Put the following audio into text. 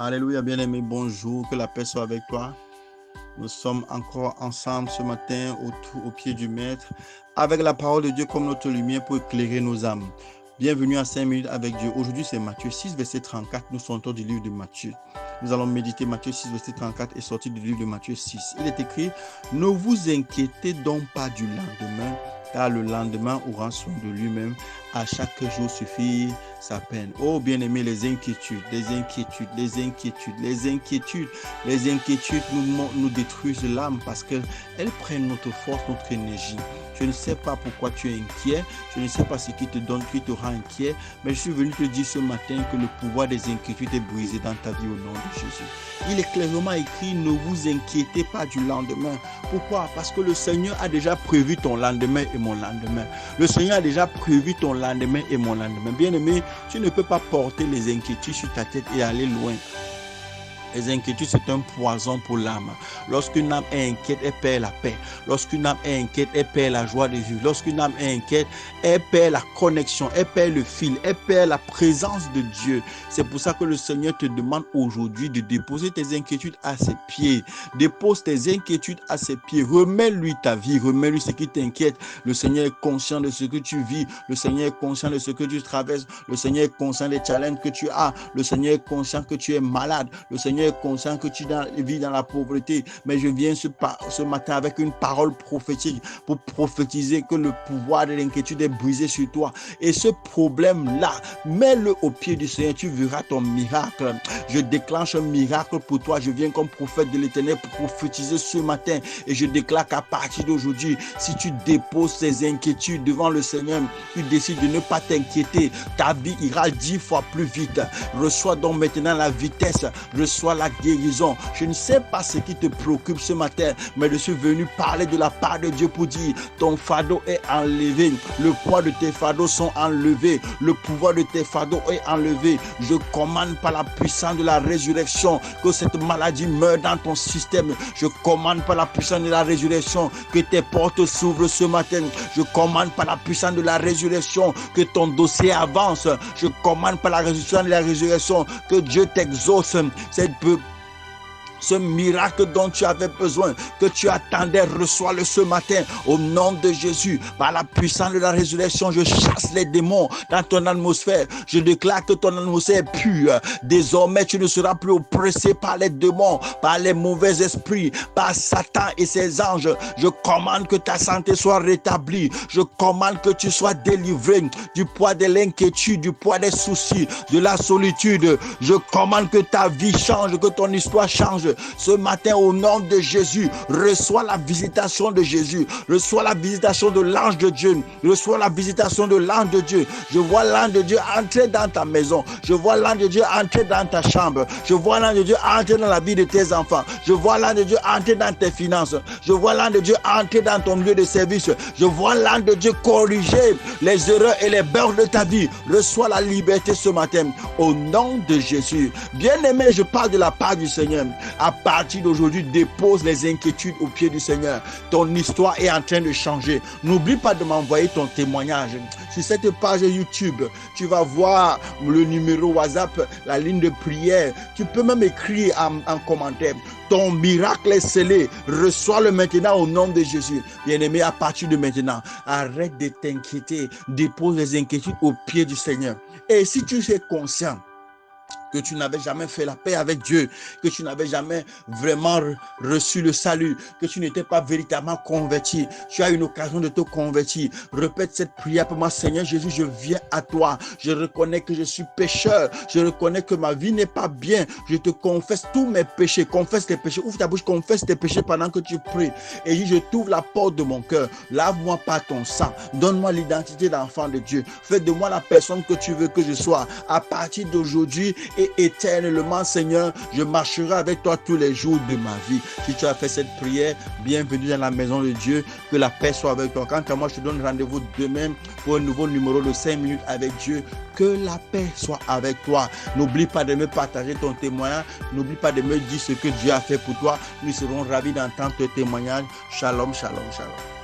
Alléluia, bien-aimé, bonjour, que la paix soit avec toi. Nous sommes encore ensemble ce matin au pied du Maître, avec la parole de Dieu comme notre lumière pour éclairer nos âmes. Bienvenue à 5 minutes avec Dieu. Aujourd'hui, c'est Matthieu 6, verset 34. Nous sortons du livre de Matthieu. Nous allons méditer Matthieu 6, verset 34 et sortir du livre de Matthieu 6. Il est écrit, « Ne vous inquiétez donc pas du lendemain, car le lendemain aura soin de lui-même. À chaque jour suffit sa peine. » Oh bien-aimé, les inquiétudes nous détruisent l'âme parce qu'elles prennent notre force, notre énergie. Je ne sais pas pourquoi tu es inquiet, je ne sais pas ce qui te rend inquiet, mais je suis venu te dire ce matin que le pouvoir des inquiétudes est brisé dans ta vie au nom de Jésus. Il est clairement écrit, ne vous inquiétez pas du lendemain. Pourquoi? Parce que le Seigneur a déjà prévu ton lendemain et mon lendemain. Le Seigneur a déjà prévu ton lendemain et mon lendemain. Bien-aimé, tu ne peux pas porter les inquiétudes sur ta tête et aller loin. Les inquiétudes, c'est un poison pour l'âme. Lorsqu'une âme est inquiète, elle perd la paix. Lorsqu'une âme est inquiète, elle perd la joie de vivre. Lorsqu'une âme est inquiète, elle perd la connexion, elle perd le fil, elle perd la présence de Dieu. C'est pour ça que le Seigneur te demande aujourd'hui de déposer tes inquiétudes à ses pieds. Dépose tes inquiétudes à ses pieds. Remets-lui ta vie, remets-lui ce qui t'inquiète. Le Seigneur est conscient de ce que tu vis. Le Seigneur est conscient de ce que tu traverses. Le Seigneur est conscient des challenges que tu as. Le Seigneur est conscient que tu es malade. Le Seigneur est conscient que tu vis dans la pauvreté, mais je viens ce matin avec une parole prophétique pour prophétiser que le pouvoir de l'inquiétude est brisé sur toi. Et ce problème-là, mets-le au pied du Seigneur, tu verras ton miracle. Je déclenche un miracle pour toi. Je viens comme prophète de l'Éternel prophétiser ce matin et je déclare qu'à partir d'aujourd'hui, si tu déposes tes inquiétudes devant le Seigneur, tu décides de ne pas t'inquiéter, ta vie ira 10 fois plus vite. Reçois donc maintenant la vitesse, reçois la guérison. Je ne sais pas ce qui te préoccupe ce matin, mais je suis venu parler de la part de Dieu pour dire, ton fardeau est enlevé, le poids de tes fardeaux sont enlevés, le pouvoir de tes fardeaux est enlevé. Je commande par la puissance de la résurrection que cette maladie meure dans ton système. Je commande par la puissance de la résurrection que tes portes s'ouvrent ce matin. Je commande par la puissance de la résurrection que ton dossier avance. Je commande par la puissance de la résurrection que Dieu t'exauce. Ce miracle dont tu avais besoin, que tu attendais, reçois-le ce matin au nom de Jésus. Par la puissance de la résurrection, je chasse les démons dans ton atmosphère. Je déclare que ton atmosphère est pure. Désormais, tu ne seras plus oppressé par les démons, par les mauvais esprits, par Satan et ses anges. Je commande que ta santé soit rétablie. Je commande que tu sois délivré du poids de l'inquiétude, du poids des soucis, de la solitude. Je commande que ta vie change, que ton histoire change. Ce matin, au nom de Jésus, reçois la visitation de Jésus, reçois la visitation de l'ange de Dieu, reçois la visitation de l'ange de Dieu. Je vois l'ange de Dieu entrer dans ta maison, je vois l'ange de Dieu entrer dans ta chambre, je vois l'ange de Dieu entrer dans la vie de tes enfants, je vois l'ange de Dieu entrer dans tes finances, je vois l'ange de Dieu entrer dans ton lieu de service, je vois l'ange de Dieu corriger les erreurs et les beurres de ta vie. Reçois la liberté ce matin, au nom de Jésus. Bien-aimé, je parle de la part du Seigneur. À partir d'aujourd'hui, dépose les inquiétudes au pied du Seigneur. Ton histoire est en train de changer. N'oublie pas de m'envoyer ton témoignage. Sur cette page YouTube, tu vas voir le numéro WhatsApp, la ligne de prière. Tu peux même écrire en commentaire. Ton miracle est scellé. Reçois-le maintenant au nom de Jésus. Bien-aimé, à partir de maintenant, arrête de t'inquiéter. Dépose les inquiétudes au pied du Seigneur. Et si tu es conscient que tu n'avais jamais fait la paix avec Dieu, que tu n'avais jamais vraiment reçu le salut, que tu n'étais pas véritablement converti, tu as une occasion de te convertir. Répète cette prière pour moi. Seigneur Jésus, je viens à toi. Je reconnais que je suis pécheur. Je reconnais que ma vie n'est pas bien. Je te confesse tous mes péchés. Confesse tes péchés. Ouvre ta bouche, confesse tes péchés pendant que tu pries. Et je t'ouvre la porte de mon cœur. Lave-moi par ton sang. Donne-moi l'identité d'enfant de Dieu. Fais de moi la personne que tu veux que je sois. À partir d'aujourd'hui et éternellement, Seigneur, je marcherai avec toi tous les jours de ma vie. Si tu as fait cette prière, bienvenue dans la maison de Dieu. Que la paix soit avec toi. Quant à moi, je te donne rendez-vous demain pour un nouveau numéro de 5 minutes avec Dieu. Que la paix soit avec toi. N'oublie pas de me partager ton témoignage. N'oublie pas de me dire ce que Dieu a fait pour toi. Nous serons ravis d'entendre tes témoignages. Shalom, shalom, shalom.